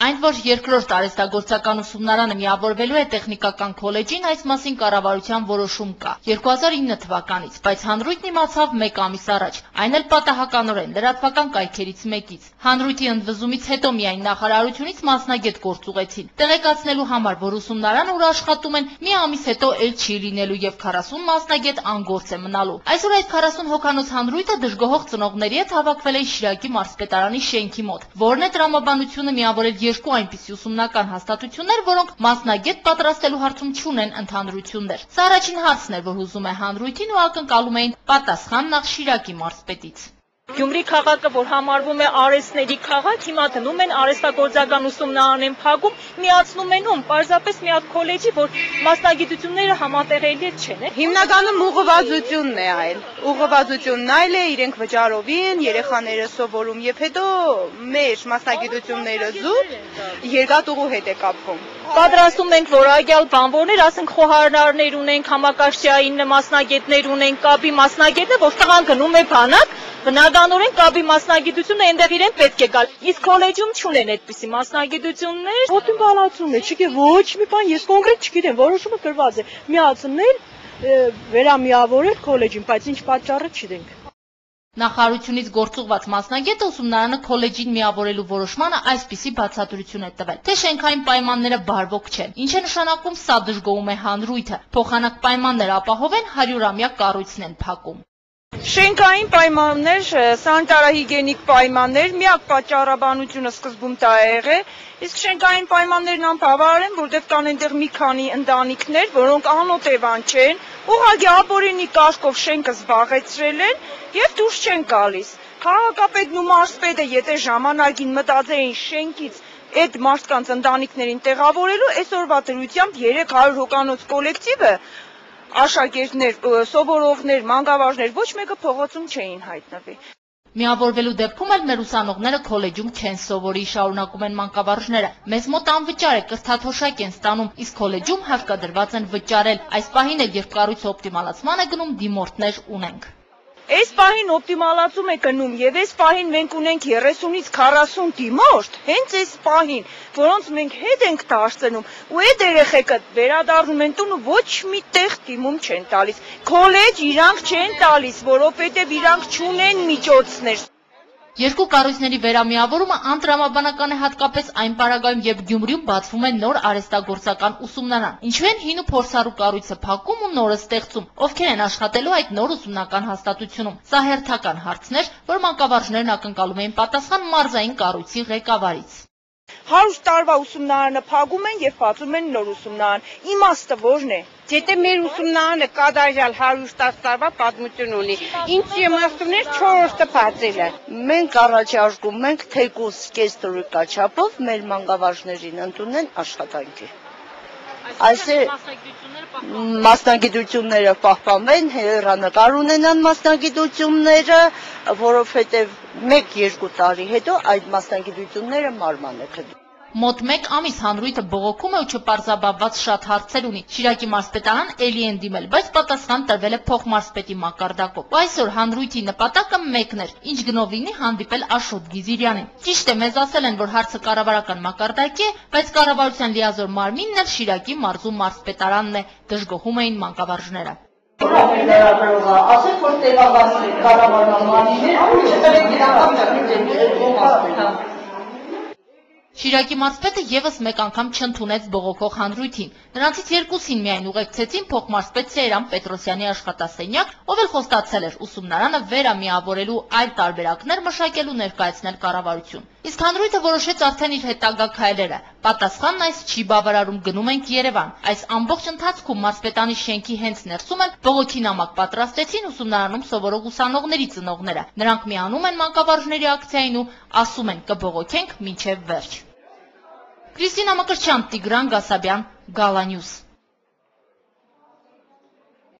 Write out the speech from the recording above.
Այն, որ երկրորդ արհեստագործական ուսումնարանը միավորվելու է տեխնիկական քոլեջին, այս մասին կառավարության որոշում կա 2009 թվականից, բայց հանրույթն իմացավ 1 ամիս առաջ, այն էլ պատահականորեն լրատվական կայքերից մեկից։ Հանրույթի ընդվզումից հետո միայն նախարարությունից մասնագետ գործուղեցին, տեղեկացնելու համար, որ ուսումնարանը, ուր աշխատում են, մի ամիս հետո էլ չի լինելու եւ 40 մասնագետ անգործ է մնալու։ Այսօր այդ 40 հոգանոց հանրույթը դժգոհող ծնողների հետ հավաքվել է Շիրակի մարզպետարանի շենքի մոտ, որն է տրամաբանությունը միավորել երկու այնպիսի ուսումնական հաստատություններ, որոնք մասնագետ պատրաստելու հարցում չունեն ընդհանրություններ։ Սա առաջին հարցն էր, որ հուզում է հանրույթին ու ակնկալում էին պատասխան նախ Շիրակի մարզպետից։ Գյումրի քաղաքը, որ համարվում է արհեստների քաղաք, հիմա դնում են արհեստագործական ուսումնարան են փակում, միացնում են պարզապես մի հատ քոլեջի, որ մասնագիտությունները համատեղելի չեն։ Հիմնականում ուղղվածությունն է այլ։ Ուղղվածությունն այլ է, իրենք վճարովի են, երեխաները սովորում եւ հետո մեր մասնագիտությունները զուտ երկաթուղու հետ է կապվում։ Պատրաստում ենք որակյալ բանվորներ, ասենք խոհարարներ ունենք, համակարգչային մասնագետներ ունենք, կապի մասնագետներ, որ տղան գնում է բանակ, բնականորեն կապի մասնագիտությունը այնտեղ իրեն պետք է գալ։ Իսկ քոլեջում չունեն այդպիսի մասնագիտություններ։ Ոտին բանացումն է, չգիտեմ, ոչ մի բան, ես կոնկրետ չգիտեմ, որոշումը գրված է։ Միացնել, վերամիավորել քոլեջին, բայց ինչ պատճառը չգիտենք։ Նախարարությունից գործուղված մասնագետը ուսումնարանը քոլեջին միավորելու որոշմանը այսպիսի բացատրություն է տվել, թե շենքային պայմանները բարվոք չեն, ինչ է նշանակում սա դժգոհում է հանրույթը, փոխանակ պայմաններ ապահովեն 100-ամյա կառույցն են փակում։ Շենքային պայմաններ, սանիտարահիգիենիկ պայմաններ, միակ պատճառաբանությունը սկզբում դա է եղել, իսկ շենքային պայմաններն անբավարար են, որտեղ կան այնտեղ մի քանի ընտանիքներ, որոնք անօտևան չեն, ուղղակի ապօրինի կարգով շենքը զբաղեցրել են եւ դուրս չեն գալիս։ Քաղաքապետն ու մարզպետը, եթե ժամանակին մտածեին շենքից այդ մարդկանց ընտանիքներին տեղավորելու, այսօրվա դրությամբ 300 հոգանոց կոլեկտիվը աշակերտներ, սովորողներ, մանկավարժներ ոչ մեկը փողոցում չէին հայտնվի։ Միավորվելու դեպքում էլ մեր ուսանողները քոլեջում չեն սովորի, շարունակում են մանկավարժները։ Մեզ մոտ անվճար է, կրթաթոշակ են ստանում, իսկ քոլեջում հարկադրված են վճարել։ Այս պահին էլ, երբ կառույցը օպտիմալացման է գնում, դիմորդներ ունենք։ Այս պահին օպտիմալացում է գնում եւ այս պահին մենք ունենք 30-ից 40 դիմորդ, հենց այս պահին, որոնց մենք հետ ենք դարձնում, ու այդ երեխեքը վերադառնում են տուն ու ոչ մի տեղ դիմում չեն տալիս։ Քոլեջ իրանք չեն տալիս, որովհետեւ իրանք չունեն միջոցներ։ Երկու կառույցների վերամիավորումը անտրամաբանական է հատկապես այն պարագայում, երբ Գյումրիում բացվում է նոր արհեստագործական ուսումնարան։ Ինչու են հին ու փորձառու կառույցը փակում ու նորը ստեղծում, ովքեր են աշխատելու այդ նոր ուսումնական հաստատությունում։ Սա հերթական հարցներ, որ մանկավարժներն ակնկալում էին պատասխան մարզային կառույցի ղեկավարից։ 100 տարվա ուսումնարանը փակում են եւ բացում են նոր ուսումնարան։ Իմաստը ո՞րն է։ Եթե մեր ուսումնարանը կատարյալ 110 տարվա պատմություն ունի, ինչ իմաստուն է 4-ը բացել է։ Մենք առաջարկում ենք թեկուզ կես տուրիկա չափով մեր մանկավարժներին ընդունեն աշխատանքի։ Այսինքն մասնագիտությունները պահպանվեն, հեռանկար ունենան մասնագիտությունները, որովհետև 1-2 տարի հետո այդ մասնագիտությունները մարման է գտնում։ Մոտ 1 ամիս հանրույթը բողոքում է ու չպարզաբանված շատ հարցեր ունի։ Շիրակի մարզպետարան էլի են դիմել, բայց պատասխան տրվել է փոխմարզպետի մակարդակով։ Ու այսօր հանրույթի նպատակը մեկն էր, ինչ գնով լինի հանդիպել Աշոտ Գիզիրյանին։ Ճիշտ է, մեզ ասել են, որ հարցը կառավարական մակարդակի է, բայց կառավարության լիազոր մարմինն էլ Շիրակի մարզու մարզպետարանն է, դժգոհում էին մանկավարժները։ Ասեք, որ տեղաբացել կառավարական մարմինները, չտվեք իրական Շիրակի մարզպետը եւս մեկ անգամ չընդունեց բողոքող հանրույթին։ Նրանցից երկուսին միայն ուղեկցեցին փոխմարզպետ Սեյրան Պետրոսյանի աշխատասենյակ, ով էլ խոստացել էր ուսումնարանը վերամիավորելու այլ տարբերակներ մշակելու ներկայացնել կառավարություն։ Իսկ հանրույթը որոշեց արդեն իր հետագա քայլերը։ Պատասխանն այս չի բավարարում, գնում ենք Երևան։ Այս ամբողջ ընթացքում մարզպետանի շենքի հենց ներսում էլ բողոքի նամակ պատրաստեցին ուսումնարանում սովորող ուսանողների ծնողները։ Նրանք միանում են մանկավարժների ակցիային ու ասում են կբողոքենք մինչև վերջ։ Կրիստինա Մկրտչյան, Տիգրան Գասաբյան, Գալանյուս։